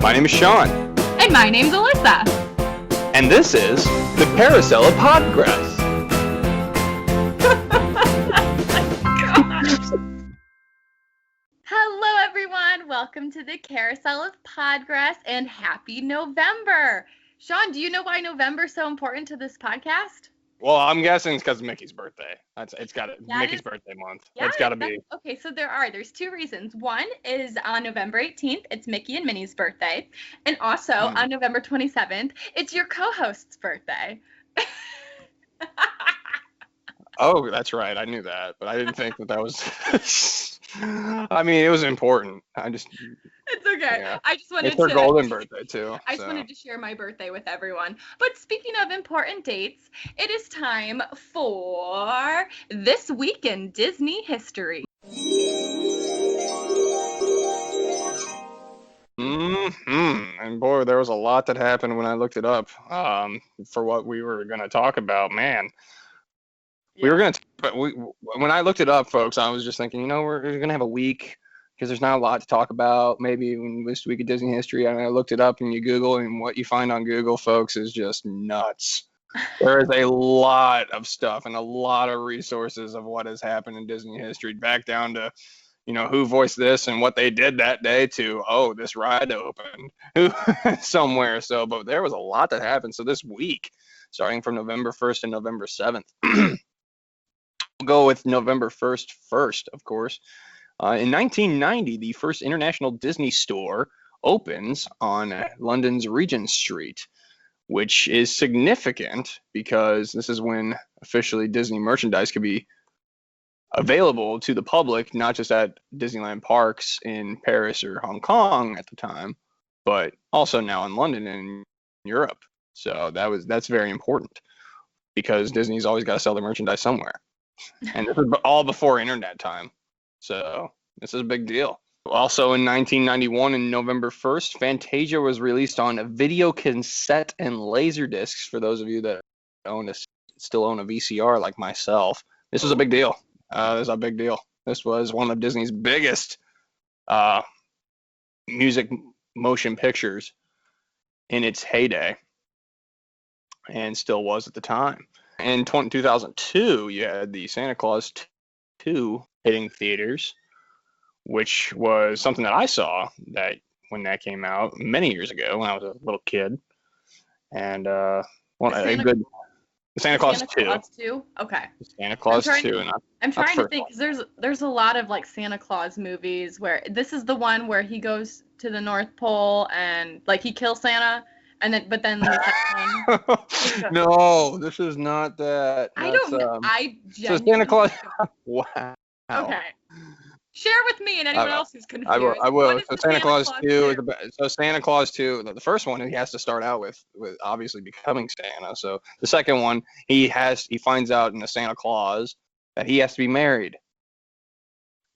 My name is Sean. And my name's Alyssa. And this is the Carousel of Progress. Hello, everyone. Welcome to the Carousel of Podgress, and happy November. Sean, do you know why November's so important to this podcast? Well, I'm guessing it's because of Mickey's birthday. It's got to Mickey's birthday month. Yeah, it's got to be. Okay, so there's two reasons. One is on November 18th, it's Mickey and Minnie's birthday. And also on November 27th, it's your co-host's birthday. Oh, that's right. I knew that, but I didn't think that was. I mean, it was important. It's okay. Yeah. I just wanted it's her golden birthday too. I just wanted to share my birthday with everyone. But speaking of important dates, it is time for This Week in Disney History. And boy, there was a lot that happened when I looked it up. For what we were going to talk about, man. We were going to, but when I looked it up, folks, I was just thinking, we're going to have a week because there's not a lot to talk about. Maybe in this week of Disney history, and I looked it up and you Google, and what you find on Google, folks, is just nuts. There is a lot of stuff and a lot of resources of what has happened in Disney history, back down to, who voiced this and what they did that day to, this ride opened somewhere. So, but there was a lot that happened. So this week, starting from November 1st and November 7th, we'll go with November 1st first, of course. In 1990, the first international Disney store opens on London's Regent Street, which is significant because this is when officially Disney merchandise could be available to the public, not just at Disneyland parks in Paris or Hong Kong at the time, but also now in London and Europe. So that's very important because Disney's always got to sell their merchandise somewhere. And this is all before internet time. So this is a big deal. Also in 1991, in November 1st, Fantasia was released on a video cassette and laser discs for those of you that still own a VCR like myself. This was a big deal. This is a big deal. This was one of Disney's biggest music motion pictures in its heyday, and still was at the time. In 2002, you had the Santa Claus 2 hitting theaters, which was something that I saw when that came out many years ago when I was a little kid. And Santa Claus 2? Okay. Santa Claus 2. I'm trying to think, because there's a lot of like Santa Claus movies where this is the one where he goes to the North Pole and like he kills Santa. But then no, this is not that. I don't know. So Santa Claus. Wow. Okay. Share with me and anyone else who's confused. I will. So Santa Claus 2 is Santa Claus 2. The first one, he has to start out with obviously becoming Santa. So the second one, he finds out in the Santa Claus that he has to be married.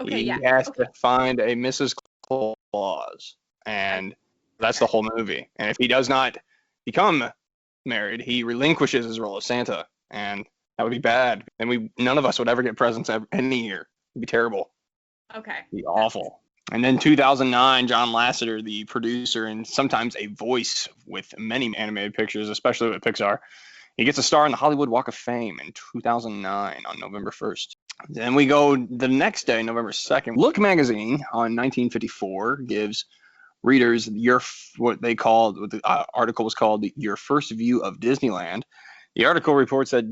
Okay. He has to find a Mrs. Claus, and that's the whole movie. And if he does not become married, he relinquishes his role as Santa, and that would be bad. And none of us would ever get presents any year. It'd be terrible. Okay. It'd be awful. And then 2009, John Lasseter, the producer and sometimes a voice with many animated pictures, especially with Pixar, he gets a star in the Hollywood Walk of Fame in 2009 on November 1st. Then we go the next day, November 2nd. Look magazine on 1954 gives readers what the article was called Your First View of Disneyland. The article reports that,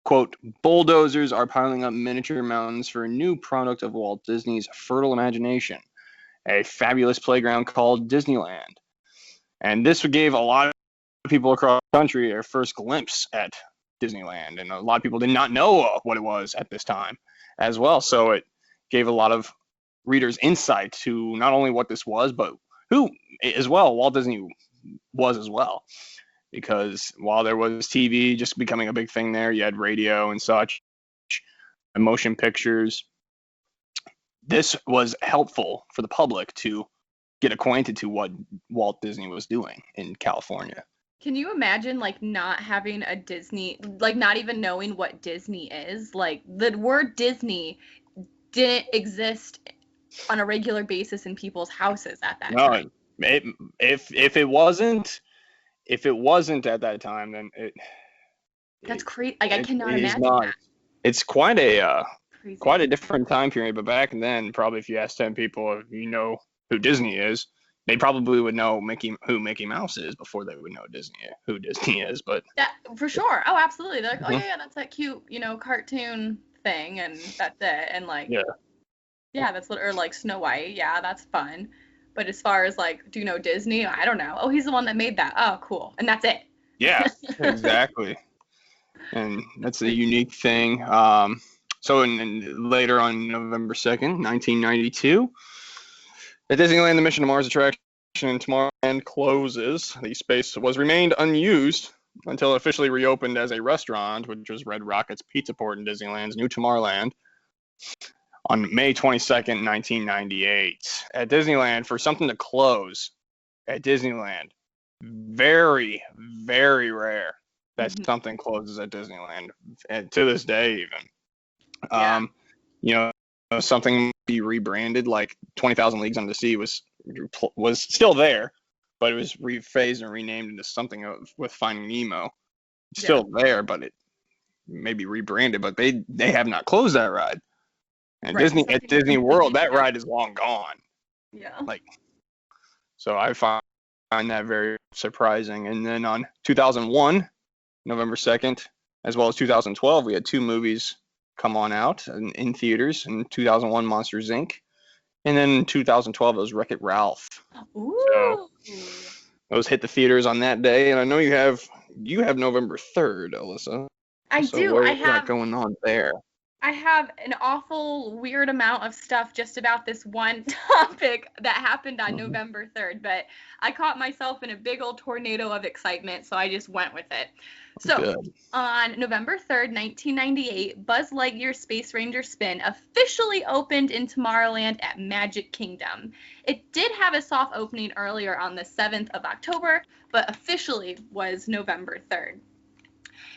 quote, bulldozers are piling up miniature mountains for a new product of Walt Disney's fertile imagination, a fabulous playground called Disneyland. And this gave a lot of people across the country their first glimpse at Disneyland, and a lot of people did not know what it was at this time as well. So it gave a lot of readers insight to not only what this was, but who as well Walt Disney was as well. Because while there was TV just becoming a big thing there, you had radio and such, and motion pictures. This was helpful for the public to get acquainted to what Walt Disney was doing in California. Can you imagine, like, not having a Disney, like, not even knowing what Disney is? Like, the word Disney didn't exist on a regular basis in people's houses at that time. it, if it wasn't at that time, then That's it, crazy. Like I it cannot is imagine not. that. It's quite Crazy. a different time period. But back then, probably if you ask 10 people if you know who Disney is, they probably would know who Mickey Mouse is before they would know who Disney is. But Yeah, for sure. Oh, absolutely. They're like, oh mhm, yeah, yeah, that's that cute, cartoon thing, and that's it. And like, yeah, yeah, or like Snow White. Yeah, that's fun. But as far as like, do you know Disney? I don't know. Oh, he's the one that made that. Oh, cool. And that's it. yeah, exactly. And that's a Crazy. unique thing. So later on November 2nd, 1992, at Disneyland, the Mission to Mars attraction in Tomorrowland closes. The space was remained unused until it officially reopened as a restaurant, which was Red Rocket's Pizza Port in Disneyland's new Tomorrowland on May 22nd, 1998. At Disneyland, for something to close at Disneyland, very, very rare that Mhm. something closes at Disneyland, and to this day even. Yeah. Um, you know, something be rebranded like 20,000 Leagues Under the Sea was still there, but it was rephased and renamed into something with Finding Nemo. It's Yeah. still there, but it may be rebranded. But they have not closed that ride. And Right. At Something Disney completely World, that new. ride is long gone. Yeah. Like, so I find that very surprising. And then on 2001, November 2nd, as well as 2012, we had two movies come on out in theaters. In 2001, Monsters Inc. And then in 2012, it was Wreck-It Ralph. So Ooh. those hit the theaters on that day. And I know you have November 3rd, Alyssa. I So do. what we got going on there? I have an awful weird amount of stuff just about this one topic that happened on Mhm. November 3rd, but I caught myself in a big old tornado of excitement, so I just went with it. So, Good. on November 3rd, 1998, Buzz Lightyear's Space Ranger spin officially opened in Tomorrowland at Magic Kingdom. It did have a soft opening earlier on the 7th of October, but officially was November 3rd.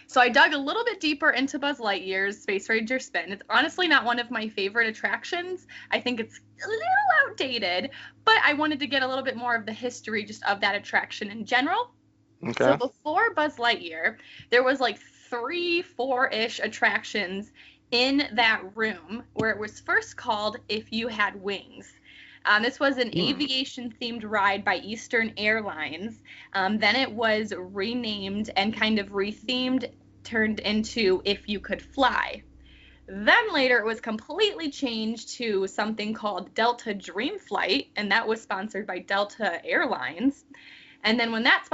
So I dug a little bit deeper into Buzz Lightyear's Space Ranger spin. It's honestly not one of my favorite attractions. I think it's a little outdated, but I wanted to get a little bit more of the history just of that attraction in general. So Okay. before Buzz Lightyear, there was like 3, 4-ish attractions in that room where it was first called If You Had Wings. This was an Hmm. aviation themed ride by Eastern Airlines. Then it was renamed and kind of rethemed, turned into If You Could Fly. Then later it was completely changed to something called Delta Dream Flight, and that was sponsored by Delta Airlines. And then when that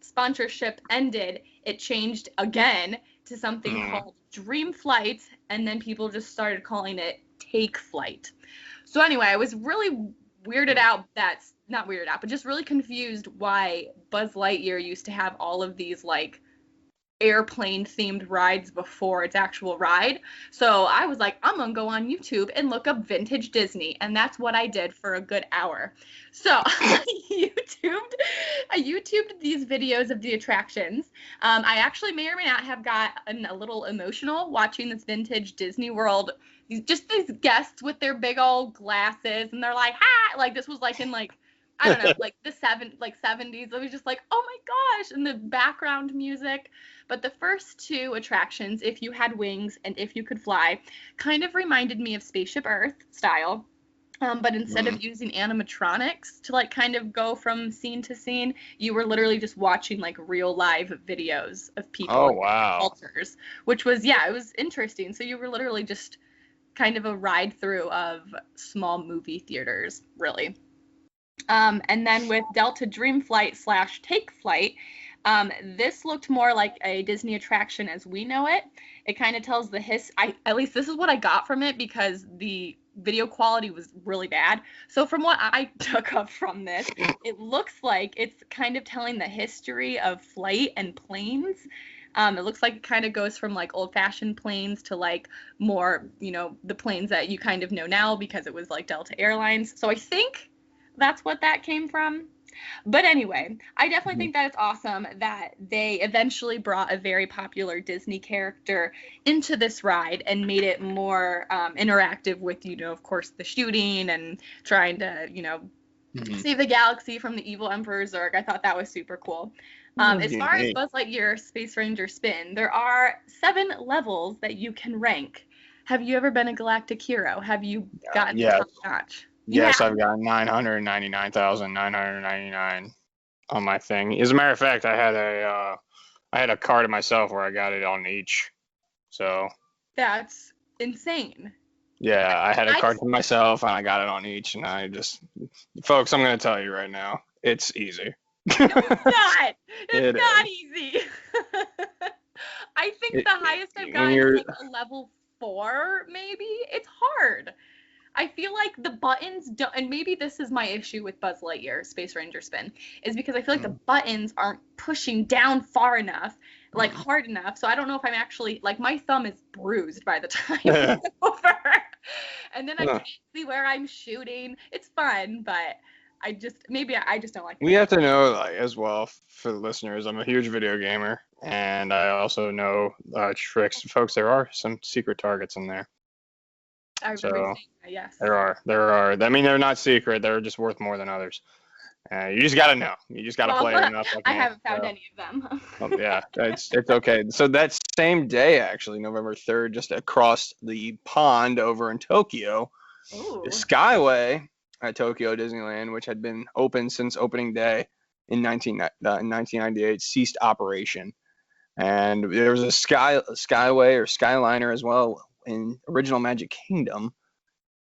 sponsorship ended, it changed again to something Hmm. called Dream Flight, and then people just started calling it Take Flight. So anyway, I was really weirded out that's not weirded out, but just really confused why Buzz Lightyear used to have all of these like airplane themed rides before its actual ride. So I was like, I'm gonna go on YouTube and look up vintage Disney, and that's what I did for a good hour. So I YouTubed these videos of the attractions. I actually may or may not have got a little emotional watching this vintage Disney World. These guests with their big old glasses, and they're like, "Hi!" Like this was like in like I don't know, like the 70s. It was just like, oh my gosh, and the background music. But the first two attractions, If You Had Wings and If You Could Fly, kind of reminded me of Spaceship Earth style. But instead Hmm. of using animatronics to like kind of go from scene to scene, you were literally just watching like real live videos of people Oh in different wow. cultures, which was, yeah, it was interesting. So you were literally just kind of a ride through of small movie theaters, really. And then with Delta Dream Flight / Take Flight, this looked more like a Disney attraction as we know it. It kind of tells at least this is what I got from it because the video quality was really bad. So from what I took up from this, it looks like it's kind of telling the history of flight and planes. It looks like it kind of goes from like old-fashioned planes to like more, the planes that you kind of know now because it was like Delta Airlines. So I think that's what that came from. But anyway, I definitely think that it's awesome that they eventually brought a very popular Disney character into this ride and made it more interactive with, of course, the shooting and trying to, save the galaxy from the evil Emperor Zurg. I thought that was super cool. As far as Buzz Lightyear Space Ranger Spin, there are 7 levels that you can rank. Have you ever been a galactic hero? Have you gotten top notch? Yes, I've got 999,999 on my thing. As a matter of fact, I had a card of myself where I got it on each. So that's insane. Yeah, I had a card for myself and I got it on each, and folks, I'm gonna tell you right now, it's easy. No, it's not. It's not easy. I think the highest I've gotten is like a level 4, maybe. It's hard. I feel like the buttons don't, and maybe this is my issue with Buzz Lightyear Space Ranger Spin, is because I feel like the buttons aren't pushing down far enough, like hard enough. So I don't know if I'm actually, like, my thumb is bruised by the time it's over. And then I can't see where I'm shooting. It's fun, but I just don't like it. We have to know, like, as well, for the listeners, I'm a huge video gamer, and I also know tricks. Folks, there are some secret targets in there. I remember saying that, yes. There are. I mean, they're not secret. They're just worth more than others. You just got to know. You just got to play it enough. I haven't found any of them. Yeah, it's okay. So that same day, actually, November 3rd, just across the pond over in Tokyo, the Skyway at Tokyo Disneyland, which had been open since opening day in 1998, ceased operation. And there was a Skyway or Skyliner as well in original Magic Kingdom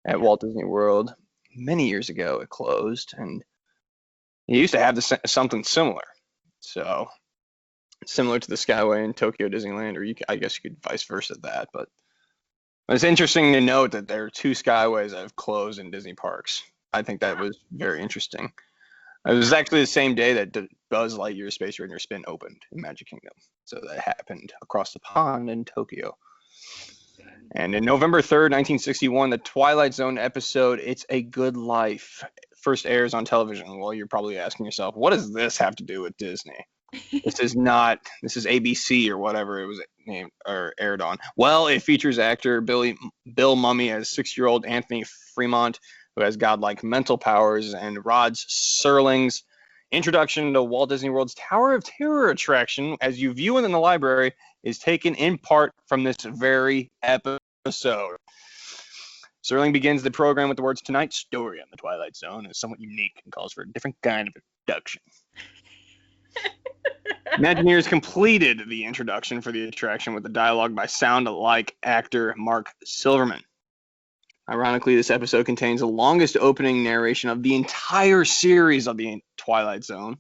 at Walt Disney World. Many years ago, it closed, and it used to have something similar. So similar to the Skyway in Tokyo Disneyland, or I guess you could vice versa that. But it's interesting to note that there are 2 Skyways that have closed in Disney parks. I think that was very interesting. It was actually the same day that Buzz Lightyear Space Ranger Spin opened in Magic Kingdom. So that happened across the pond in Tokyo. And in November 3rd, 1961, the Twilight Zone episode, It's a Good Life, first airs on television. Well, you're probably asking yourself, what does this have to do with Disney? This is ABC or whatever it was named or aired on. Well, it features actor Bill Mumy as 6-year-old Anthony Fremont, who has godlike mental powers, and Rod Serling's introduction to Walt Disney World's Tower of Terror attraction, as you view it in the library, is taken in part from this very episode. Serling begins the program with the words, "Tonight's story on the Twilight Zone is somewhat unique and calls for a different kind of introduction." Imagineers completed the introduction for the attraction with the dialogue by sound-alike actor Mark Silverman. Ironically, this episode contains the longest opening narration of the entire series of the Twilight Zone.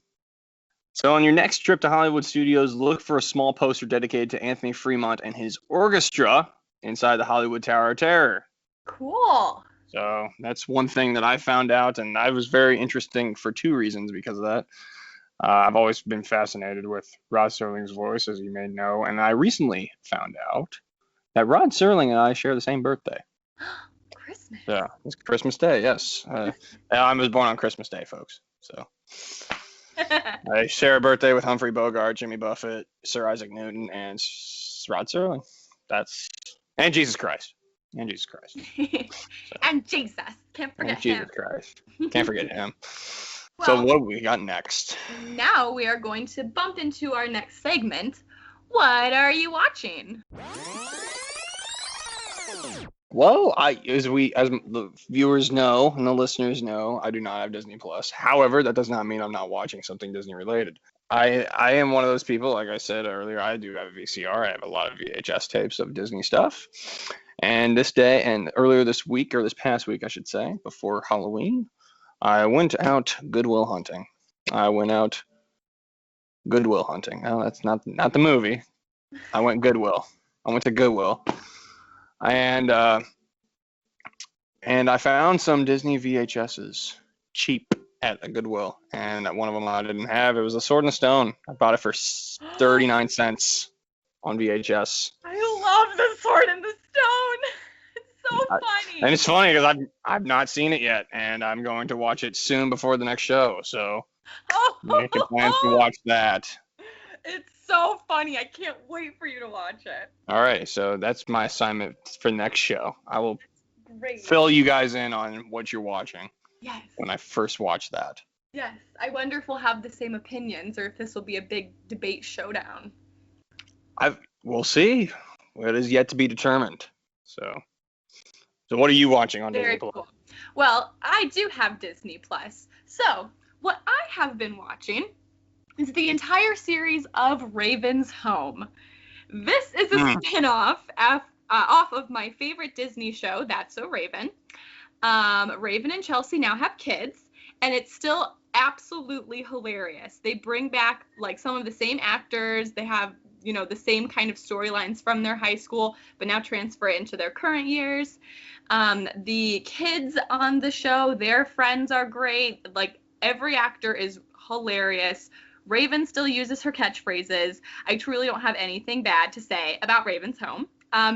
So on your next trip to Hollywood Studios, look for a small poster dedicated to Anthony Fremont and his orchestra inside the Hollywood Tower of Terror. Cool. So that's one thing that I found out, and I was very interesting for 2 reasons because of that. I've always been fascinated with Rod Serling's voice, as you may know, and I recently found out that Rod Serling and I share the same birthday. Christmas. Yeah, it's Christmas Day, yes. I was born on Christmas Day, folks. So I share a birthday with Humphrey Bogart, Jimmy Buffett, Sir Isaac Newton, and Rod Serling. And Jesus Christ. And Jesus Christ. So. And Jesus. Can't forget him. Jesus Christ. Can't forget him. Well, so what do we got next? Now we are going to bump into our next segment. What are you watching? Well, as the viewers know and the listeners know, I do not have Disney Plus. However, that does not mean I'm not watching something Disney related. I am one of those people, like I said earlier, I do have a VCR. I have a lot of VHS tapes of Disney stuff. And earlier this week, or this past week, I should say, before Halloween, I went out Goodwill hunting. Oh, that's not the movie. I went Goodwill. I went to Goodwill. And I found some Disney VHSs cheap at a Goodwill, and one of them I didn't have. It was a Sword and the Stone. I bought it for 39 cents on VHS. I love the Sword and the Stone. It's so funny. And it's funny because I've not seen it yet, and I'm going to watch it soon before the next show. So making plans to watch that. It's so funny. I can't wait for you to watch it. All right, so that's my assignment for next show. I will fill you guys in on what you're watching. Yes. when I first watched that. Yes. I wonder if we'll have the same opinions or if this will be a big debate showdown. We'll see. It is yet to be determined. So what are you watching on Disney Very Plus? cool. Well, I do have Disney Plus. So what I have been watching is the entire series of Raven's Home. This is a spin-off off of my favorite Disney show, That's So Raven. Raven and Chelsea now have kids, and it's still absolutely hilarious. They bring back like some of the same actors. They have, the same kind of storylines from their high school, but now transfer it into their current years. The kids on the show, their friends are great. Like, every actor is hilarious. Raven still uses her catchphrases. I truly don't have anything bad to say about Raven's Home.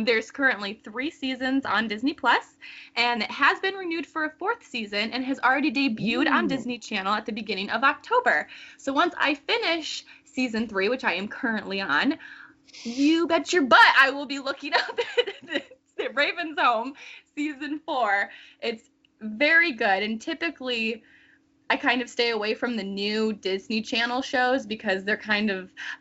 There's currently 3 seasons on Disney Plus, and it has been renewed for a 4th season and has already debuted on Disney Channel at the beginning of October. So once I finish season 3, which I am currently on, you bet your butt I will be looking up at Raven's Home season 4. It's very good, and typically I kind of stay away from the new Disney Channel shows because they're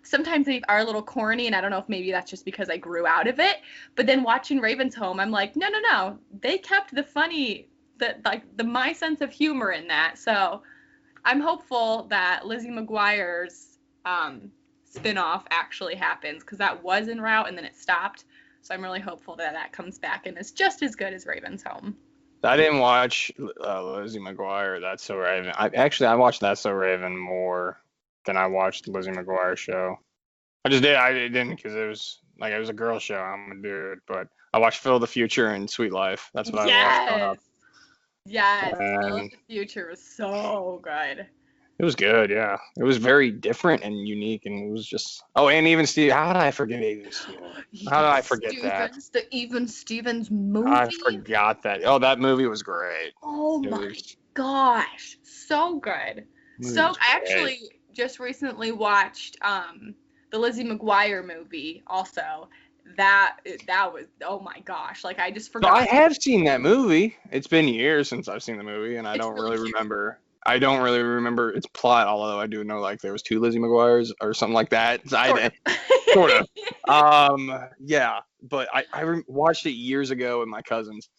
sometimes they are a little corny, and I don't know if maybe that's just because I grew out of it. But then watching Raven's Home, I'm like, no, they kept the funny, my sense of humor in that. So I'm hopeful that Lizzie Mcguire's spinoff actually happens, because that was en route and then it stopped. So I'm really hopeful that comes back and is just as good as Raven's Home. I didn't watch Lizzie McGuire, That's So Raven. I watched That's So Raven more than I watched Lizzie McGuire's show. I just did. I didn't because it was a girl show. I'm a dude, but I watched Phil the Future and Sweet Life. That's what I watched growing up. Yes. Phil the Future was so good. It was good, yeah. It was very different and unique, and it was just. Oh, and Even Steve. How did I forget Even Stevens? How did I forget that? The Even Stevens movie. I forgot that. Oh, that movie was great. Oh my gosh, so good. So I actually just recently watched the Lizzie McGuire movie. Also, that was, oh my gosh, like I just forgot. So I have seen that movie. It's been years since I've seen the movie, and I don't really remember. I don't really remember its plot, although I do know like there was 2 Lizzie McGuires or something like that. Sort of. Yeah, but I watched it years ago with my cousins.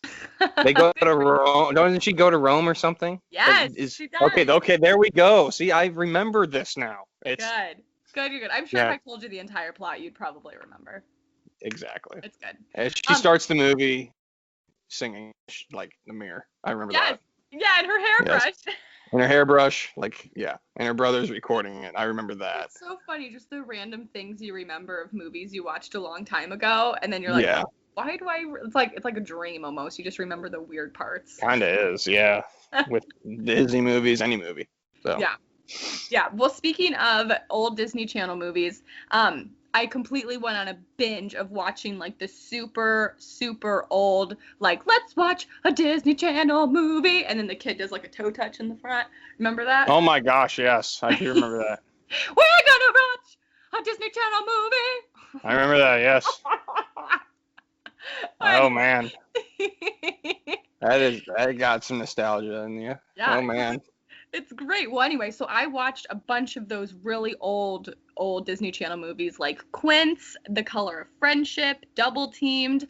They go to Rome. Doesn't she go to Rome or something? Yes, she does. Okay, there we go. See, I remember this now. It's good. I'm sure if I told you the entire plot, you'd probably remember. Exactly. It's good. And she starts the movie singing like the mirror. I remember that. Yeah, and her hairbrush. Yes. And her hairbrush, and her brother's recording it. I remember that. It's so funny, just the random things you remember of movies you watched a long time ago, and then you're like, why do I? It's like a dream almost. You just remember the weird parts. Kinda is, yeah. With Disney movies, any movie. So. Yeah. Well, speaking of old Disney Channel movies, I completely went on a binge of watching like the super, super old, like, let's watch a Disney Channel movie. And then the kid does like a toe touch in the front. Remember that? Oh my gosh, yes. I do remember that. We're gonna watch a Disney Channel movie. I remember that, yes. Oh man. That got some nostalgia in you. Yeah. Oh man. It's great. Well, anyway, so I watched a bunch of those really old Disney Channel movies like Quince, The Color of Friendship, Double Teamed.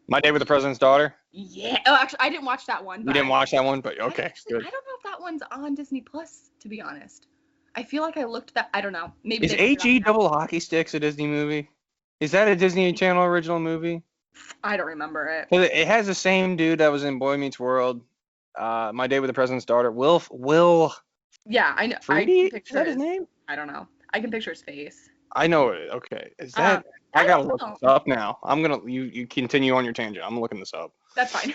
My Day with the President's Daughter? Yeah. Oh, actually, I didn't watch that one. You didn't watch that one, but okay, good. I don't know if that one's on Disney Plus, to be honest. I feel like I looked that. I don't know. Maybe. Is AG Double Hockey Sticks a Disney movie? Is that a Disney Channel original movie? I don't remember it. It has the same dude that was in Boy Meets World. My Day with the President's Daughter. Will. Yeah, I know. Freedy? Is that his name? I don't know. I can picture his face. I know it. Okay. Is that? I gotta look this up now. I'm gonna. You continue on your tangent. I'm looking this up. That's fine.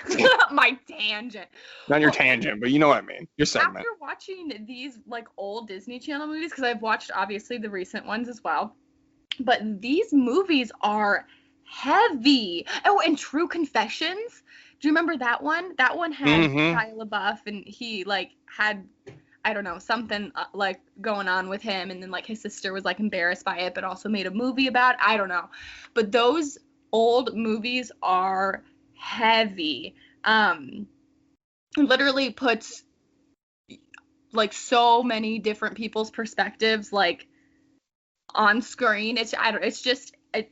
My tangent. Not your tangent, but you know what I mean. Your segment. After watching these like old Disney Channel movies, because I've watched obviously the recent ones as well, but these movies are heavy. Oh, and True Confessions. Do you remember that one? That one had Shia LaBeouf, and he like had, I don't know, something like going on with him, and then like his sister was like embarrassed by it, but also made a movie about it. I don't know, but those old movies are heavy. Literally puts like so many different people's perspectives, like on screen.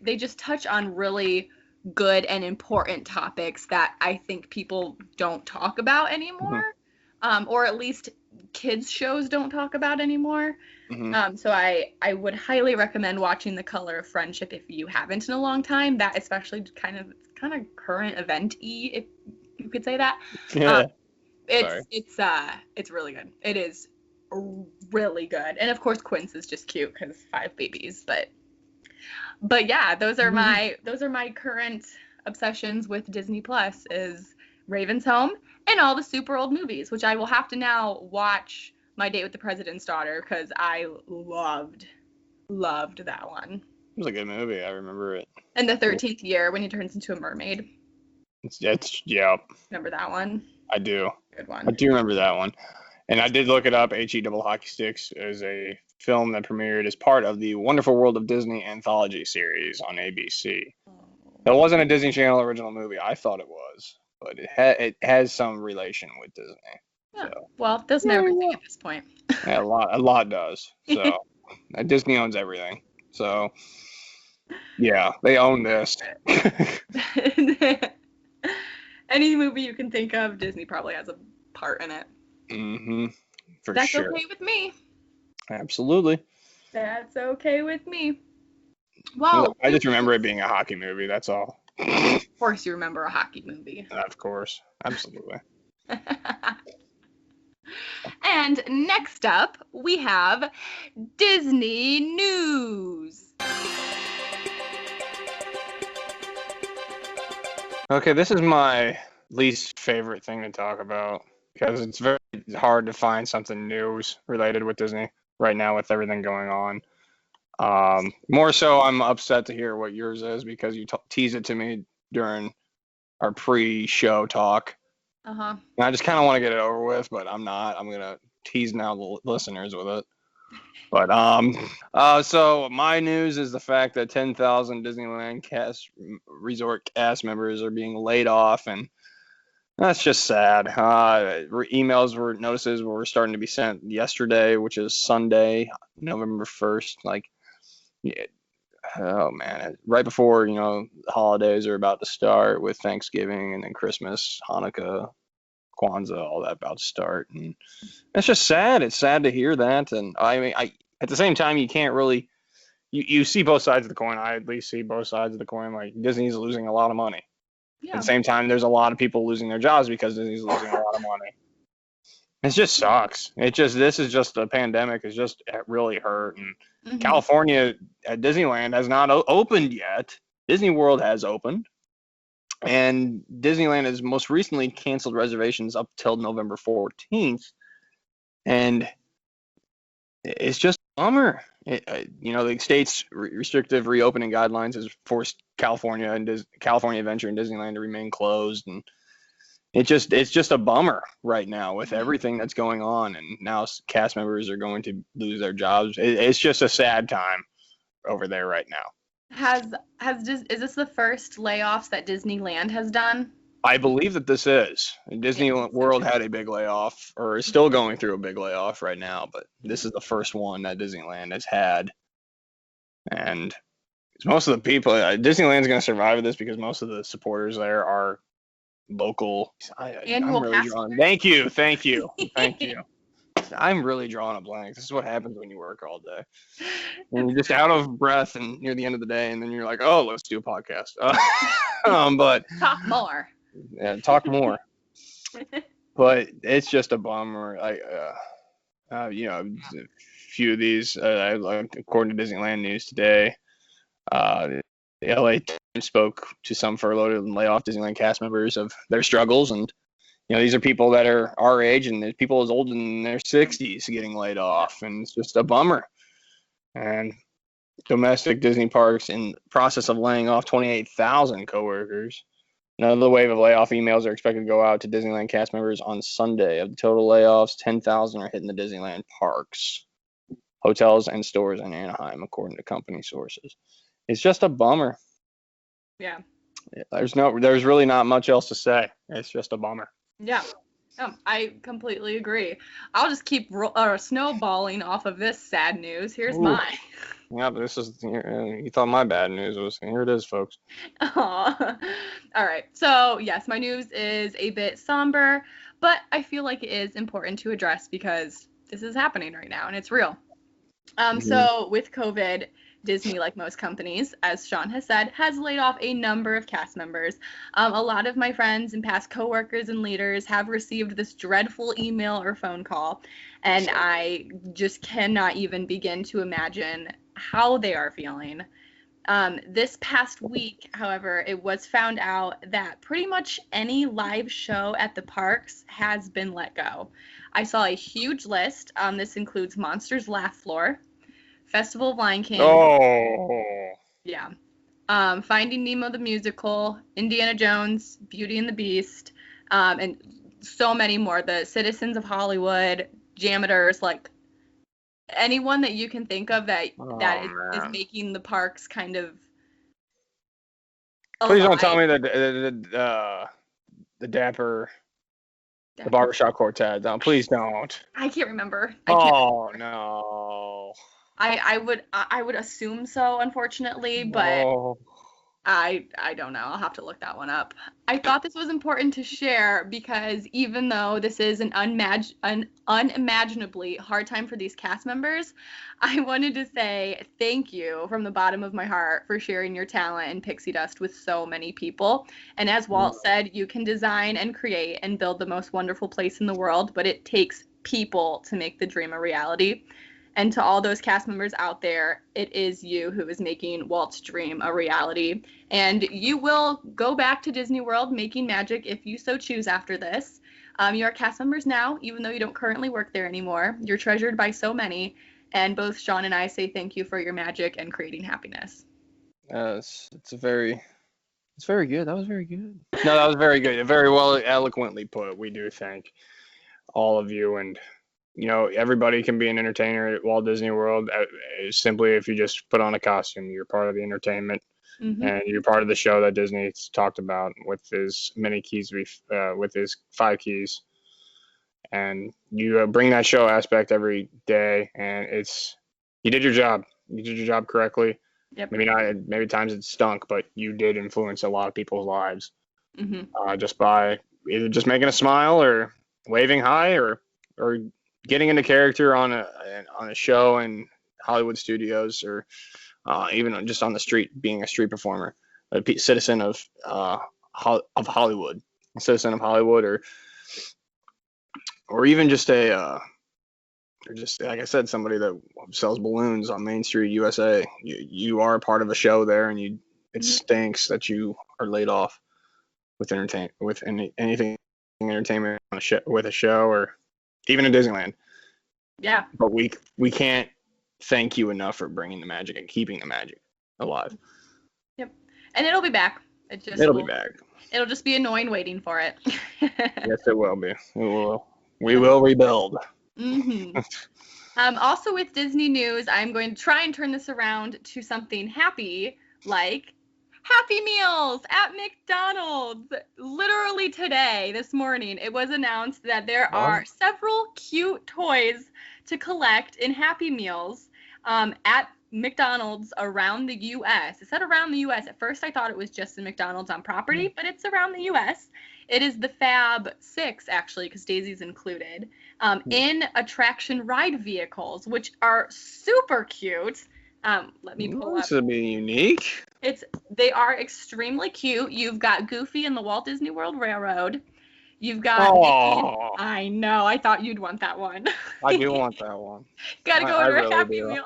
They just touch on really good and important topics that I think people don't talk about anymore, or at least kids shows don't talk about anymore. So I would highly recommend watching The Color of Friendship if you haven't in a long time. That especially kind of current event-y, if you could say that. Yeah. It's really good. It is really good. And of course Quince is just cute because 5 babies, but yeah, those are my current obsessions with Disney Plus is Raven's Home and all the super old movies, which I will have to now watch My Date with the President's Daughter because I loved that one. It was a good movie. I remember it. And The 13th Year when he turns into a mermaid. Yeah. Remember that one? I do. Good one. I do remember that one. And I did look it up. HE Double Hockey Sticks is a film that premiered as part of the Wonderful World of Disney anthology series on ABC. It wasn't a Disney Channel original movie. I thought it was, but it has some relation with Disney. Yeah. So. Well, it doesn't everything at this point. Yeah, a lot does. So Disney owns everything. So yeah, they own this. Any movie you can think of, Disney probably has a part in it. For That's sure. okay with me. Absolutely. That's okay with me. Well, I just remember it being a hockey movie. That's all. Of course, you remember a hockey movie. Of course, absolutely. And next up, we have Disney news. Okay, this is my least favorite thing to talk about because it's very hard to find something news related with Disney right now with everything going on. More so, I'm upset to hear what yours is because you teased it to me during our pre-show talk. And I just kind of want to get it over with, but I'm not. I'm gonna tease now the listeners with it. But so my news is the fact that 10,000 Disneyland resort cast members are being laid off, and that's just sad. Notices were starting to be sent yesterday, which is Sunday, November 1st. Yeah, oh man, right before the holidays are about to start with Thanksgiving and then Christmas, Hanukkah, Kwanzaa, all that about to start, and it's just sad. It's sad to hear that, and I mean, at the same time, you can't really, you see both sides of the coin. I at least see both sides of the coin. Like Disney's losing a lot of money. Yeah. At the same time, there's a lot of people losing their jobs because Disney's losing a lot of money. It just sucks. This is just the pandemic is just really hurt, and California at Disneyland has not opened yet. Disney World has opened. And Disneyland has most recently canceled reservations up till November 14th. And it's just a bummer. The state's restrictive reopening guidelines has forced California Adventure and Disneyland to remain closed. And it's just a bummer right now with everything that's going on. And now cast members are going to lose their jobs. It's just a sad time over there right now. Is this the first layoffs that Disneyland has done? I believe that this is. Disney World had a big layoff, or is still going through a big layoff right now, but this is the first one that Disneyland has had. And most of the people, Disneyland's going to survive this because most of the supporters there are local. I'm really drawing. Thank you. I'm really drawing a blank. This is what happens when you work all day. And you're just out of breath and near the end of the day, and then you're like, oh, let's do a podcast. But talk more. Yeah, talk more. But it's just a bummer. A few of these, according to Disneyland News today, the LA Times spoke to some furloughed and layoff Disneyland cast members of their struggles, and these are people that are our age, and there's people as old in their 60s getting laid off, and it's just a bummer. And domestic Disney parks in the process of laying off 28,000 coworkers. Another wave of layoff emails are expected to go out to Disneyland cast members on Sunday. Of the total layoffs, 10,000 are hitting the Disneyland parks, hotels, and stores in Anaheim, according to company sources. It's just a bummer. Yeah. There's really not much else to say. It's just a bummer. Yeah. I completely agree. I'll just keep snowballing off of this sad news. Here's Ooh. mine. Yeah, but this is, you thought my bad news was, here it is, folks. Aw. All right. So, yes, my news is a bit somber, but I feel like it is important to address because this is happening right now and it's real. So with COVID, Disney, like most companies, as Sean has said, has laid off a number of cast members. A lot of my friends and past coworkers and leaders have received this dreadful email or phone call, and I just cannot even begin to imagine how they are feeling. This past week, however, it was found out that pretty much any live show at the parks has been let go. I saw a huge list. This includes Monsters Laugh Floor, Festival of Lion King, Oh. yeah, Finding Nemo the Musical, Indiana Jones, Beauty and the Beast, and so many more. The Citizens of Hollywood, Jameters, like anyone that you can think of that is Man. making the parks kind of Please don't tell alive. me that the Dapper, the Barbershop Quartet. No, please don't. I can't remember. Oh, no. I would assume so, unfortunately, but Oh. I don't know. I'll have to look that one up. I thought this was important to share because even though this is an unimaginably hard time for these cast members, I wanted to say thank you from the bottom of my heart for sharing your talent and pixie dust with so many people. And as Walt said, you can design and create and build the most wonderful place in the world, but it takes people to make the dream a reality. And to all those cast members out there, it is you who is making Walt's dream a reality. And you will go back to Disney World making magic if you so choose after this. You are cast members now, even though you don't currently work there anymore. You're treasured by so many. And both Sean and I say thank you for your magic and creating happiness. It's very good. That was very good. No, that was very good. Very well eloquently put. We do thank all of you, and everybody can be an entertainer at Walt Disney World. Simply, if you just put on a costume, you're part of the entertainment, and you're part of the show that Disney's talked about with his many keys, with his 5 keys, and you bring that show aspect every day, and you did your job. You did your job correctly. Yep. Maybe not. Maybe at times it stunk, but you did influence a lot of people's lives, just by either just making a smile or waving hi or getting into character on a show in Hollywood studios, or even just on the street, being a street performer, a citizen of Hollywood, a citizen of Hollywood, or even just or just like I said, somebody that sells balloons on Main Street, USA. You are a part of a show there, and it stinks that you are laid off with anything entertainment on with a show, or even in Disneyland. Yeah. But we can't thank you enough for bringing the magic and keeping the magic alive. Yep. And it'll be back. It'll be back. It'll just be annoying waiting for it. Yes, it will be. It will. We will rebuild. Also with Disney news, I'm going to try and turn this around to something happy, like Happy Meals at McDonald's. Literally today, this morning, it was announced that there are several cute toys to collect in Happy Meals at McDonald's around the U.S. It said around the U.S. At first, I thought it was just in McDonald's on property, but it's around the U.S. It is the Fab 6, actually, because Daisy's included, in attraction ride vehicles, which are super cute. Let me pull up. This would be unique. They are extremely cute. You've got Goofy and the Walt Disney World Railroad. You've got Mickey. I know. I thought you'd want that one. I do want that one. Gotta go order a Happy Meal.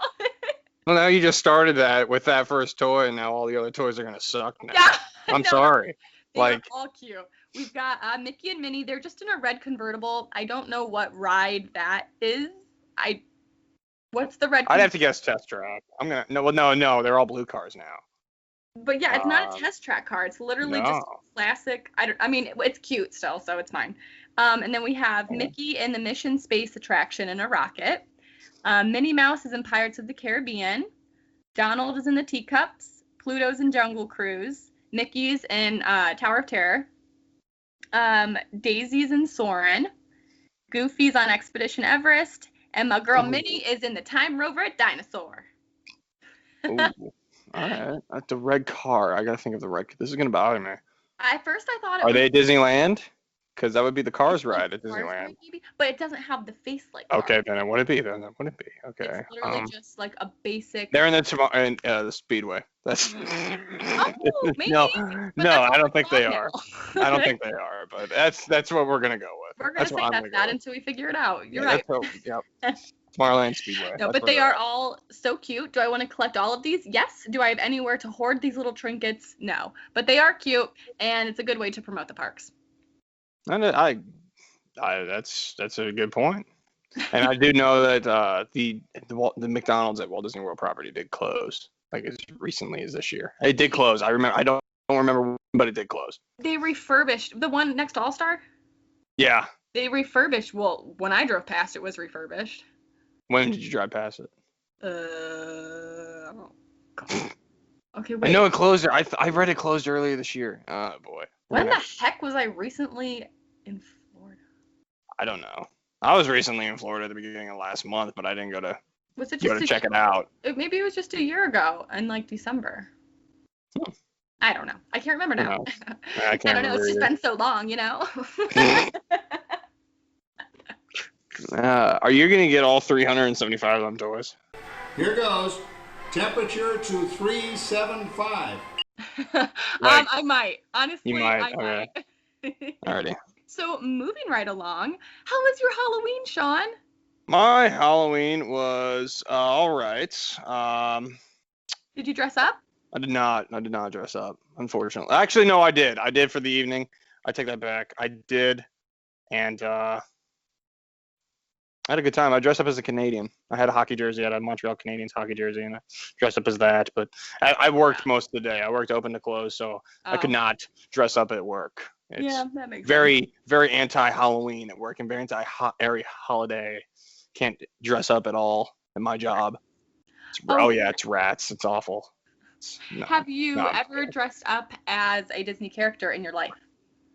Well, now you just started that with that first toy, and now all the other toys are gonna suck now. Yeah, I'm sorry. They're all cute. We've got Mickey and Minnie. They're just in a red convertible. I don't know what ride that is. What's the red? I'd have to guess Test Track. No. They're all blue cars now. But yeah, it's not a Test Track car. It's literally just classic. I mean, it's cute still, so it's fine. And then we have Mickey in the Mission Space attraction in a rocket. Minnie Mouse is in Pirates of the Caribbean. Donald is in the Teacups. Pluto's in Jungle Cruise. Mickey's in Tower of Terror. Daisy's in Soarin'. Goofy's on Expedition Everest. And my girl Minnie is in the Time Rover Dinosaur. Ooh. All right. That's the red car. I gotta think of the red. This is gonna bother me. At first, I thought it Are was they at Disneyland? Because that would be the Cars ride at Cars Disneyland. ride, maybe, but it doesn't have the face like Cars. Okay, then it wouldn't be. Okay. It's literally just like a basic. They're in the Speedway. That's. Oh, maybe. No, But I don't think they now. are. I don't think they are, but that's what we're gonna go with. We're gonna say that's that until we figure it out. You're right. Yep. Tomorrowland Speedway. No, but they are all so cute. Do I want to collect all of these? Yes. Do I have anywhere to hoard these little trinkets? No. But they are cute, and it's a good way to promote the parks. And that's a good point. And I do know that the McDonald's at Walt Disney World property did close, like as recently as this year. It did close. I remember. I don't remember, but it did close. They refurbished the one next to All Star. Yeah. They refurbished. Well, when I drove past, it was refurbished. When did you drive past it? Oh, God. Okay, wait. I know it closed. I read it closed earlier this year. Oh boy. When the heck was I recently in Florida? I don't know. I was recently in Florida at the beginning of last month, but I didn't go to check it out. Maybe it was just a year ago in like December. I don't know. I can't remember now. No, I can't don't know. It's just been so long, you know. Are you gonna get all 375 of them toys? Here goes. Temperature to 375. I might. Honestly, you might. I might. Alrighty. So moving right along, how was your Halloween, Sean? My Halloween was all right. Did you dress up? I did not dress up, unfortunately. Actually, no, I did. I did for the evening. I take that back. I did, and I had a good time. I dressed up as a Canadian. I had a hockey jersey. I had a Montreal Canadiens hockey jersey, and I dressed up as that. But I worked most of the day. I worked open to close, so I could not dress up at work. It's that makes very, very anti-Halloween at work and very anti-holiday. Can't dress up at all at my job. It's rats. It's awful. Have you ever dressed up as a Disney character in your life?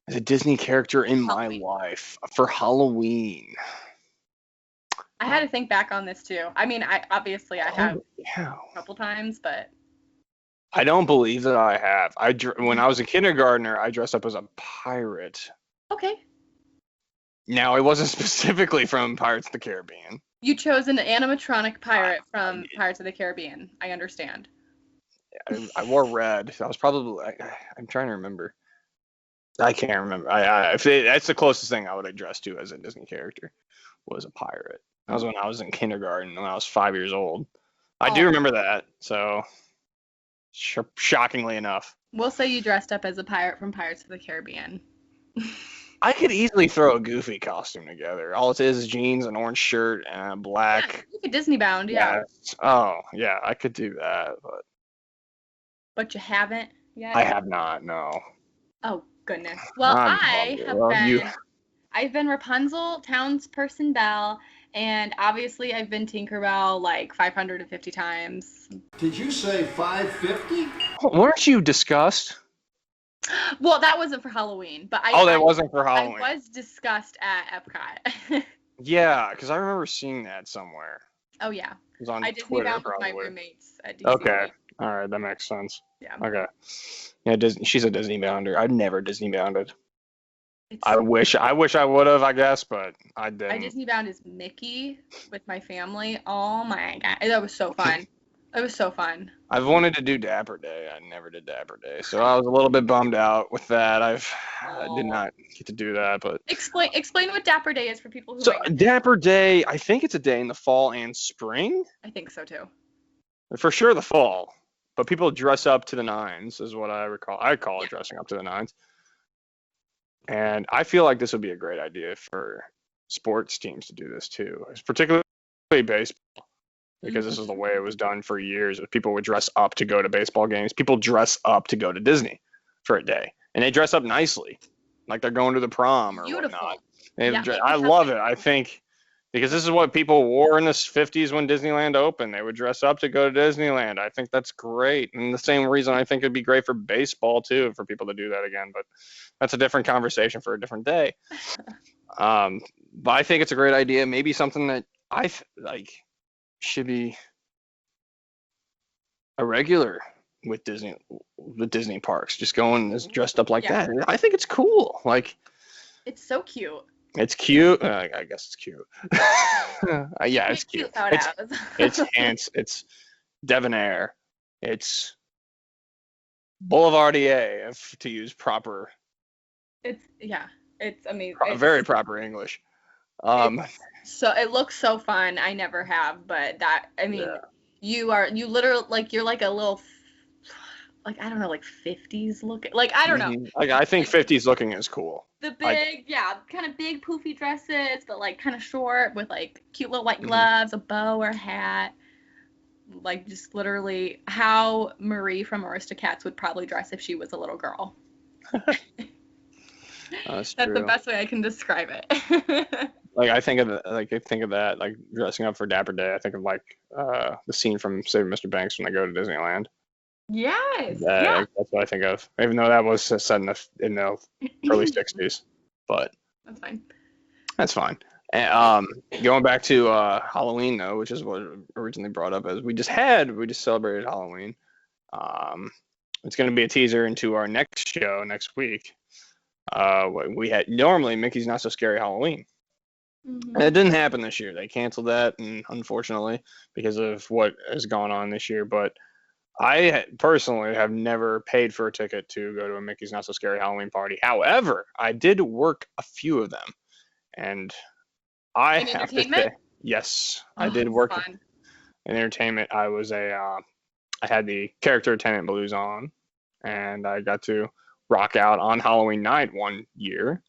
As a Disney character in my life for Halloween. I had to think back on this too. I mean, I have a couple times, but I don't believe that I have. When I was a kindergartner, I dressed up as a pirate. Okay. Now, it wasn't specifically from Pirates of the Caribbean. You chose an animatronic pirate from Pirates of the Caribbean. I understand. I wore red. I was probably. I'm trying to remember. I can't remember. That's the closest thing I would have dressed to as a Disney character was a pirate. That was when I was in kindergarten, when I was 5 years old. I do remember that. So, shockingly enough. We'll say you dressed up as a pirate from Pirates of the Caribbean. I could easily throw a Goofy costume together. All it is jeans, an orange shirt, and a black. Yeah, you could Disney bound, yeah. Oh, yeah, I could do that, but. But you haven't yet? I have not, no. Oh, goodness. Well, I've been Rapunzel, Townsperson Belle, and obviously I've been Tinkerbell like 550 times. Did you say 550? Weren't you discussed? Well, that wasn't for Halloween, but that wasn't for Halloween. I was discussed at Epcot. Yeah, because I remember seeing that somewhere. Oh, yeah. It was on I Twitter, Disney bound with my roommates at DC. Okay. All right, that makes sense. Yeah. Okay. Yeah, she's a Disney bounder. I've never Disney bounded. I wish I would have, I guess, but I didn't. I Disney bound as Mickey with my family. Oh my god, that was so fun. It was so fun. I've wanted to do Dapper Day. I never did Dapper Day, so I was a little bit bummed out with that. I did not get to do that, but explain what Dapper Day is for people who. So Dapper Day, I think it's a day in the fall and spring. I think so too. For sure, the fall, but people dress up to the nines, is what I recall. I call it dressing up to the nines, and I feel like this would be a great idea for sports teams to do this too, particularly baseball. Because this is the way it was done for years. People would dress up to go to baseball games. People dress up to go to Disney for a day. And they dress up nicely, like they're going to the prom or whatnot. I love it. I think Because this is what people wore in the 50s when Disneyland opened. They would dress up to go to Disneyland. I think that's great. And the same reason I think it'd be great for baseball, too, for people to do that again. But that's a different conversation for a different day. But I think it's a great idea. Maybe something that like should be a regular with Disney parks. Just going as dressed up like that. I think it's cool. Like, it's so cute. It's cute. I guess it's cute. Yeah, it's cute. It's debonair. It's boulevardier, to use proper. It's amazing. Very proper English. So it looks so fun. I never have, but you literally like you're like a little. Like, I don't know, like 50s looking. Like, I don't know. Like, I think 50s looking is cool. The big, kind of big poofy dresses, but like kind of short with like cute little white gloves, a bow or a hat. Like, just literally how Marie from Aristocats would probably dress if she was a little girl. That's the best way I can describe it. Like, I think of that, like dressing up for Dapper Day. I think of like the scene from Saving Mr. Banks when they go to Disneyland. Yes. That's what I think of. Even though that was set in the early 60s, but that's fine. And, going back to Halloween though, which is what originally brought up, as we just celebrated Halloween. It's going to be a teaser into our next show next week. We had normally Mickey's Not So Scary Halloween. And it didn't happen this year. They canceled that, and unfortunately, because of what has gone on this year, but I personally have never paid for a ticket to go to a Mickey's Not So Scary Halloween party. However, I did work a few of them, and I have to say, yes, I did work in entertainment. I had the character attendant blues on, and I got to rock out on Halloween night one year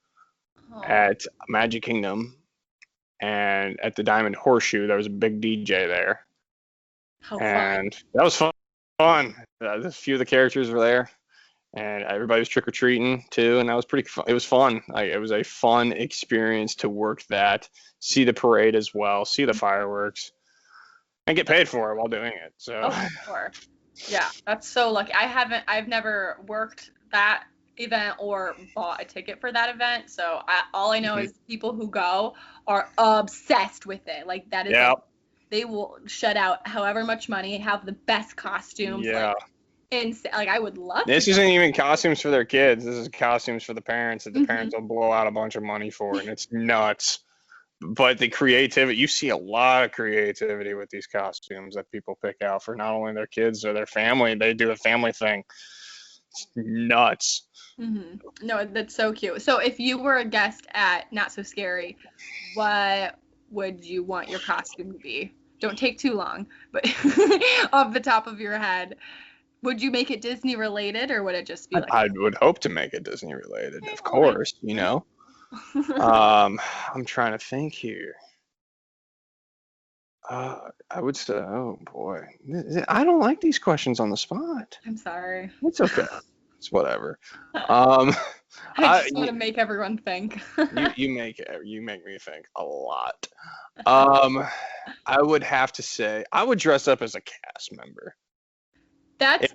at Magic Kingdom, and at the Diamond Horseshoe. There was a big DJ there, and that was fun. A few of the characters were there, and everybody was trick-or-treating too, and that was pretty fun. It was fun. It was a fun experience to work that, see the parade as well, see the fireworks, and get paid for it while doing it. So sure. Yeah, that's so lucky. I've never worked that event or bought a ticket for that event, so all I know is people who go are obsessed with it. Like, that is they will shut out however much money, have the best costumes. Yeah. Like I would love this isn't even costumes for their kids. This is costumes for the parents that the parents will blow out a bunch of money for, and it's nuts. But the creativity, you see a lot of creativity with these costumes that people pick out for not only their kids or their family. They do a family thing. It's nuts. No, that's so cute. So if you were a guest at Not So Scary, what would you want your costume to be? Don't take too long, but off the top of your head, would you make it Disney related, or would it just be like? I would hope to make it Disney related, of course. You know. I'm trying to think here. I would say, oh boy, I don't like these questions on the spot. I'm sorry. It's okay. It's whatever. I just want to make everyone think. you make me think a lot. I would have to say I would dress up as a cast member. That's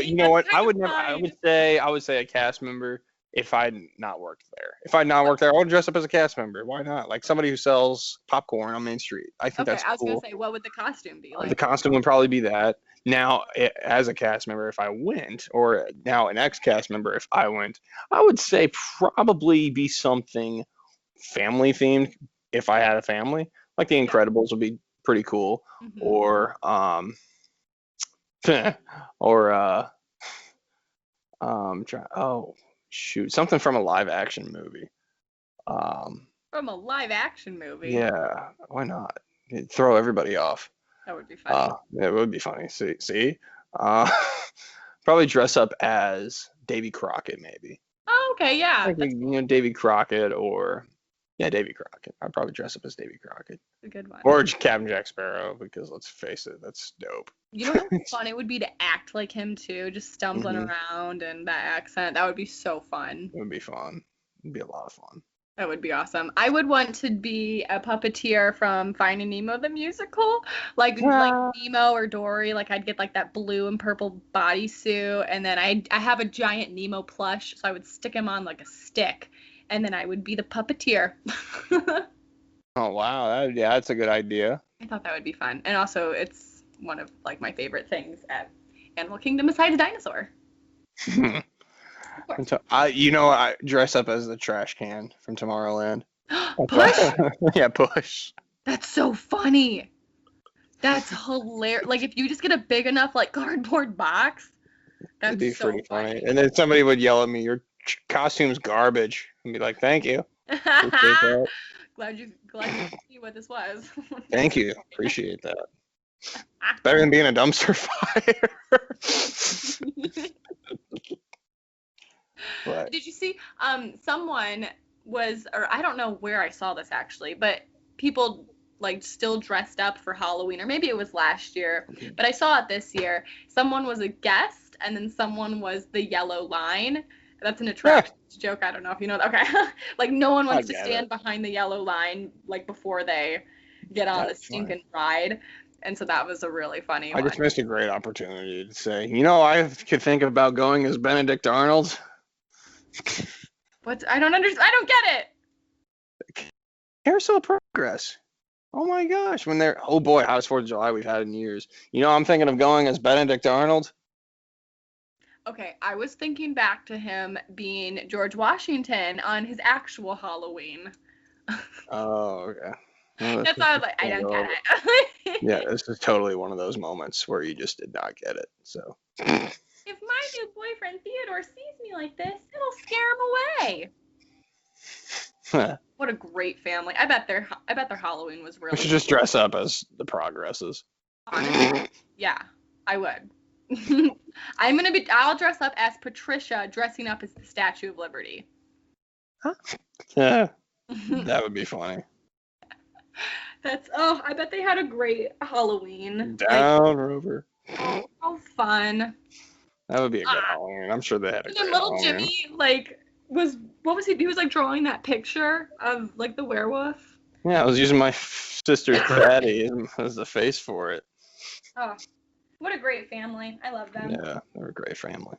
you know what? I would say a cast member if I'd not worked there. If I'd not worked there, I would dress up as a cast member. Why not? Like somebody who sells popcorn on Main Street. I think that's cool. I was gonna say, what would the costume be like? The costume would probably be that. Now, as a cast member, if I went, or now an ex-cast member, if I went, I would say probably be something family themed if I had a family. Like The Incredibles would be pretty cool. Or something from a live action movie. From a live action movie? Yeah, why not? It'd throw everybody off. That would be funny. It would be funny. See? Probably dress up as Davy Crockett, maybe. Oh, okay, yeah. Like, Davy Crockett Davy Crockett. I'd probably dress up as Davy Crockett. A good one. Or Captain Jack Sparrow, because let's face it, that's dope. You know how fun it would be to act like him too, just stumbling around and that accent. That would be so fun. It would be fun. It'd be a lot of fun. That would be awesome. I would want to be a puppeteer from Finding Nemo the musical, like Nemo or Dory. Like I'd get like that blue and purple bodysuit, and then I have a giant Nemo plush, so I would stick him on like a stick, and then I would be the puppeteer. Oh wow, yeah, that's a good idea. I thought that would be fun, and also it's one of like my favorite things at Animal Kingdom besides a dinosaur. I dress up as the trash can from Tomorrowland. Push! Yeah, Push. That's so funny. That's hilarious. Like if you just get a big enough like cardboard box, That'd that's be so pretty funny. And then somebody would yell at me, "Your costume's garbage," and be like, "Thank you, appreciate that. glad you see what this was. Thank you, appreciate that." Better than being a dumpster fire. But Did you see someone was, or I don't know where I saw this actually, but people like still dressed up for Halloween, or maybe it was last year, but I saw it this year. Someone was a guest and then someone was the yellow line. That's an attraction joke. I don't know if you know that. Okay. Like no one wants to stand behind the yellow line like before they get on the stinking ride. And so that was a really funny one. I just missed a great opportunity to say, I could think about going as Benedict Arnold. What? I don't understand. I don't get it. Carousel of Progress. Oh my gosh, oh boy, hottest 4th of July we've had in years. I'm thinking of going as Benedict Arnold. Okay, I was thinking back to him being George Washington on his actual Halloween. Oh, okay. Well, that's why I was like, I don't get it. Yeah, this is totally one of those moments where you just did not get it. So. If my new boyfriend Theodore sees me like this, it'll scare him away. What a great family! I bet their Halloween was really. We should just dress up as the Progresses. Honestly, yeah, I would. I'll dress up as Patricia, dressing up as the Statue of Liberty. Huh? Yeah, that would be funny. I bet they had a great Halloween. Down Rover. Oh, how fun. That would be a good Halloween. I'm sure they had a and great then little Halloween. Jimmy, what was he? He was like drawing that picture of like the werewolf. Yeah, I was using my sister's daddy as the face for it. Oh, what a great family. I love them. Yeah, they're a great family.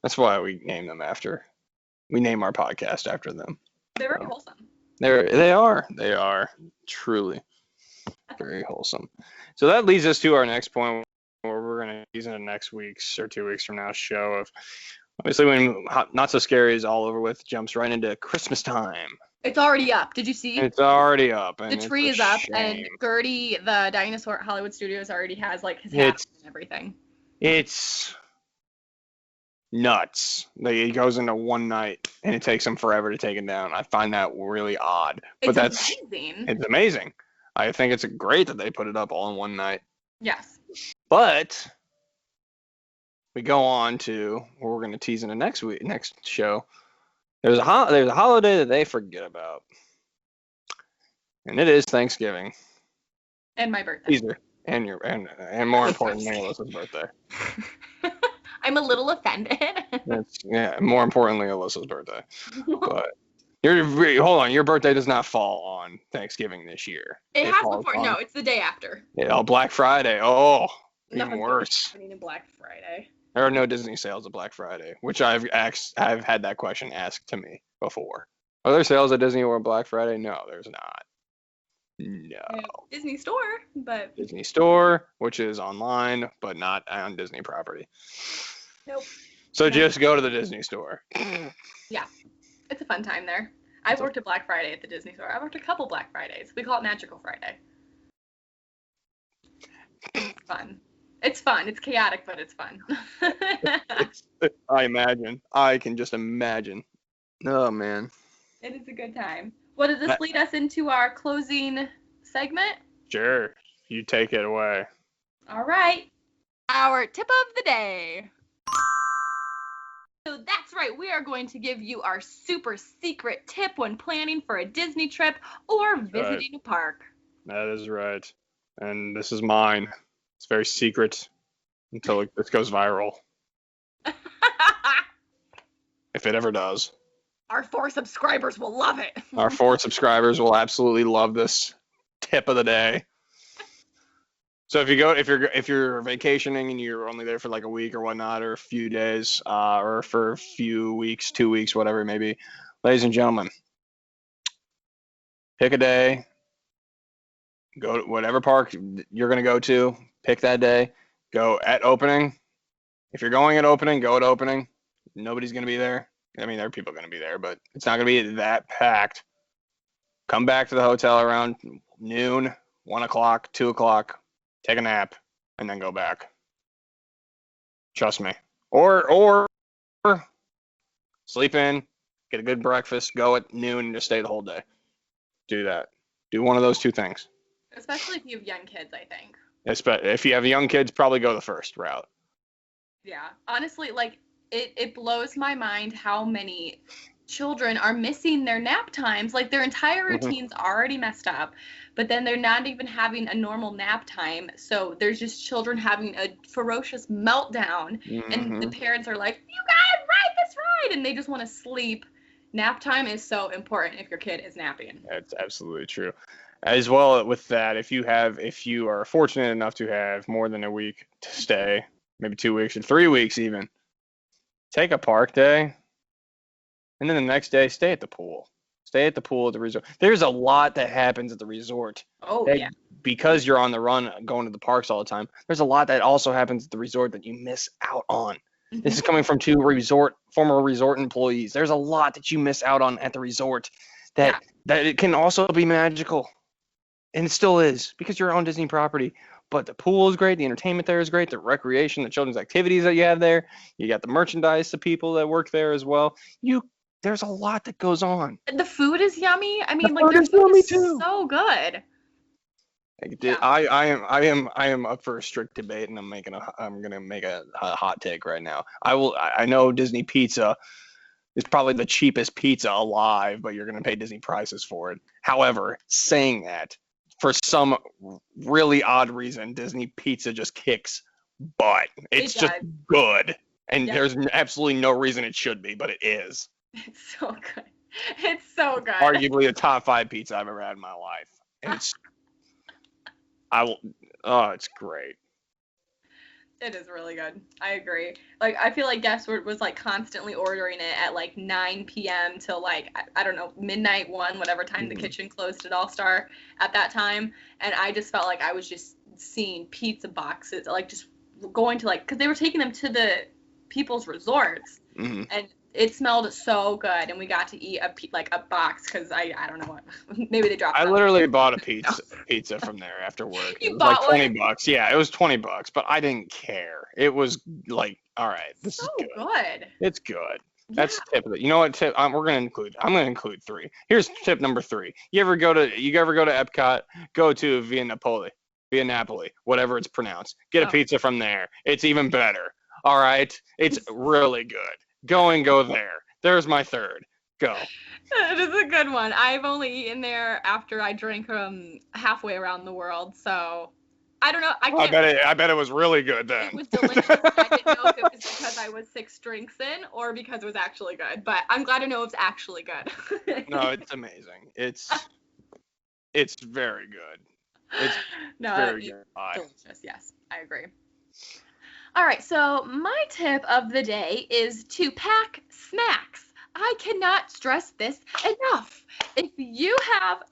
That's why we name our podcast after them. They're very wholesome. They are truly very wholesome. So that leads us to our next point, where we're going to use in next week's or 2 weeks from now show of obviously when Not So Scary is all over with, jumps right into Christmas time. It's already up. Did you see? It's already up. And the tree is up, and Gertie, the dinosaur at Hollywood Studios, already has like his hat and everything. It's nuts. It goes into one night, and it takes them forever to take it down. I find that really odd. But amazing. It's amazing. I think it's great that they put it up all in one night. Yes. But we go on to what we're going to tease in the next show. There's a holiday that they forget about, and it is Thanksgiving. And my birthday. Easter, and more importantly, Alyssa's birthday. I'm a little offended. More importantly, Alyssa's birthday. But hold on, your birthday does not fall on Thanksgiving this year. It has before. No, it's the day after. Black Friday. Oh, even Nothing's worse. happening in Black Friday. There are no Disney sales at Black Friday, which I've had that question asked to me before. Are there sales at Disney World Black Friday? No, there's not. No. Disney Store, but Disney Store, which is online, but not on Disney property. Nope. So just go to the Disney Store. Yeah, it's a fun time there. I've worked a Black Friday at the Disney Store. I've worked a couple Black Fridays. We call it Magical Friday. It's fun. It's fun. It's chaotic, but it's fun. I imagine. I can just imagine. Oh, man. It is a good time. What does this lead us into our closing segment? Sure. You take it away. All right. Our tip of the day. So that's right. We are going to give you our super secret tip when planning for a Disney trip or visiting a park. That is right. And this is mine. It's very secret until this goes viral. If it ever does. Our 4 subscribers will love it. Our 4 subscribers will absolutely love this tip of the day. So if you're vacationing and you're only there for like a week or whatnot, or a few days, or for a few weeks, 2 weeks, whatever it may be, ladies and gentlemen, pick a day, go to whatever park you're gonna go to, pick that day, go at opening. If you're going at opening, go at opening. Nobody's gonna be there. I mean, there are people gonna be there, but it's not gonna be that packed. Come back to the hotel around noon, 1 o'clock, 2 o'clock. Take a nap, and then go back. Trust me. Or sleep in, get a good breakfast, go at noon, and just stay the whole day. Do that. Do one of those 2 things. Especially if you have young kids, I think. If you have young kids, probably go the first route. Yeah. Honestly, like, it blows my mind how many children are missing their nap times. Like, their entire routine's already messed up, but then they're not even having a normal nap time. So there's just children having a ferocious meltdown, and the parents are like, you gotta ride this ride, and they just want to sleep. Nap time is so important if your kid is napping. That's absolutely true. As well with that, if you are fortunate enough to have more than a week to stay, maybe 2 weeks or 3 weeks even, take a park day. And then the next day, stay at the pool. Stay at the pool at the resort. There's a lot that happens at the resort. Oh, yeah. Because you're on the run going to the parks all the time, there's a lot that also happens at the resort that you miss out on. This is coming from 2 former resort employees. There's a lot that you miss out on at the resort that it can also be magical. And it still is, because you're on Disney property. But the pool is great. The entertainment there is great. The recreation, the children's activities that you have there. You got the merchandise, the people that work there as well. There's a lot that goes on. The food is yummy. I mean, their food is too. So good. Yeah. I am up for a strict debate, and I'm gonna make a hot take right now. I know Disney pizza is probably the cheapest pizza alive, but you're gonna pay Disney prices for it. However, saying that, for some really odd reason, Disney pizza just kicks butt. It's just good, and there's absolutely no reason it should be, but it is. It's so good. It's so good. Arguably the top 5 pizza I've ever had in my life. And it's great. It is really good. I agree. Like, I feel like Guest was like constantly ordering it at like 9 p.m. till like, I don't know, midnight, 1, whatever time the kitchen closed at All Star at that time. And I just felt like I was just seeing pizza boxes, like just going to because they were taking them to the people's resorts. And it smelled so good, and we got to eat a box, because I don't know what, maybe they dropped. I literally bought a pizza from there after work. You it was bought like $20. Yeah, it was $20, but I didn't care. It was like, all right, this is good. It's good. Yeah. That's tip of it. You know what tip? I'm gonna include 3. Here's tip number 3. You ever go to Epcot? Go to Via Napoli, whatever it's pronounced. Get a pizza from there. It's even better. All right, it's really good. Go there. There's my 3rd. Go. It is a good one. I've only eaten there after I drank halfway around the world, so I don't know. I bet it was really good then. It was delicious. I didn't know if it was because I was 6 drinks in or because it was actually good, but I'm glad to know it's actually good. No, it's amazing. It's very good. It's very good. Delicious. Yes, I agree. All right, so my tip of the day is to pack snacks. I cannot stress this enough. If you have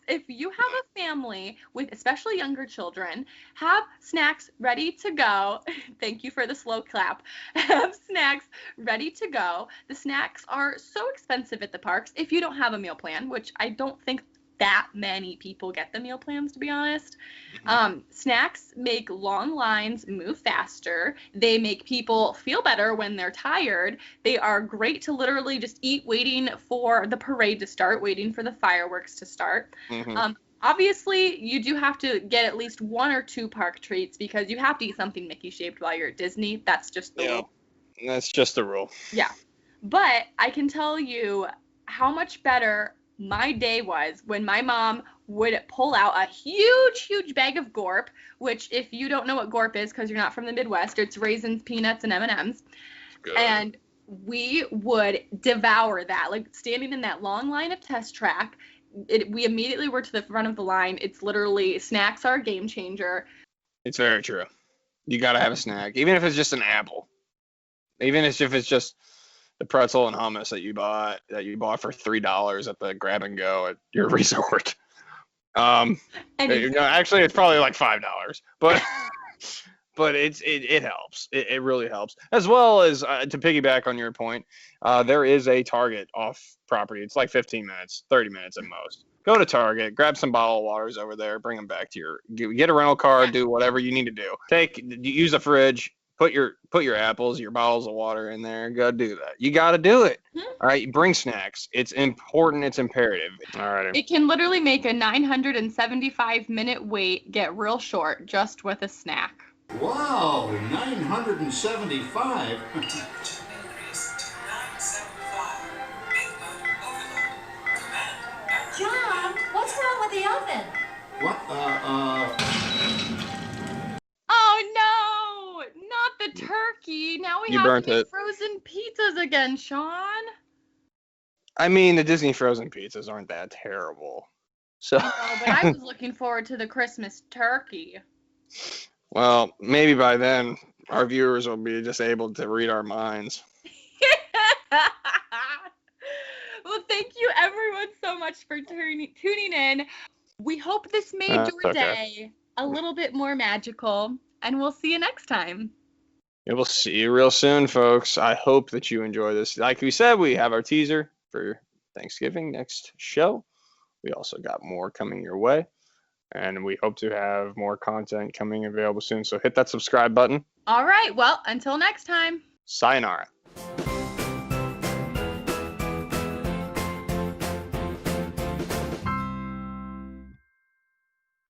a family with especially younger children, have snacks ready to go. Thank you for the slow clap. Have snacks ready to go. The snacks are so expensive at the parks if you don't have a meal plan, which I don't think that many people get the meal plans, to be honest. Snacks make long lines move faster. They make people feel better when they're tired. They are great to literally just eat waiting for the parade to start, waiting for the fireworks to start. Obviously, you do have to get at least 1 or 2 park treats, because you have to eat something Mickey shaped while you're at Disney. That's just the rule. That's just the rule. Yeah. But I can tell you how much better my day was when my mom would pull out a huge bag of Gorp, which, if you don't know what Gorp is because you're not from the Midwest, it's raisins, peanuts, and M&Ms. And we would devour that. Like, standing in that long line of Test Track, we immediately were to the front of the line. It's literally, snacks are a game changer. It's very true. You got to have a snack, even if it's just an apple. Even if it's just the pretzel and hummus that you bought for $3 at the grab and go at your resort. Actually, it's probably like $5, but but it helps. It really helps. As well as to piggyback on your point, there is a Target off property. It's like 15 minutes, 30 minutes at most. Go to Target, grab some bottled waters over there, bring them back to get a rental car, do whatever you need to do. Use a fridge. Put your apples, your bottles of water in there, and go do that. You got to do it. All right, bring snacks. It's important. It's imperative. All right. It can literally make a 975-minute wait get real short just with a snack. Wow, 975. John, what's wrong with the oven? What? Oh no, not the turkey. Now we have to make frozen pizzas again, Sean. I mean, the Disney frozen pizzas aren't that terrible. So. Oh, but I was looking forward to the Christmas turkey. Well, maybe by then our viewers will be just able to read our minds. Well, thank you everyone so much for tuning in. We hope this made your day a little bit more magical, and we'll see you next time. Yeah, we'll see you real soon, folks. I hope that you enjoy this. Like we said, we have our teaser for Thanksgiving next show. We also got more coming your way, and we hope to have more content coming available soon. So hit that subscribe button. All right. Well, until next time. Sayonara.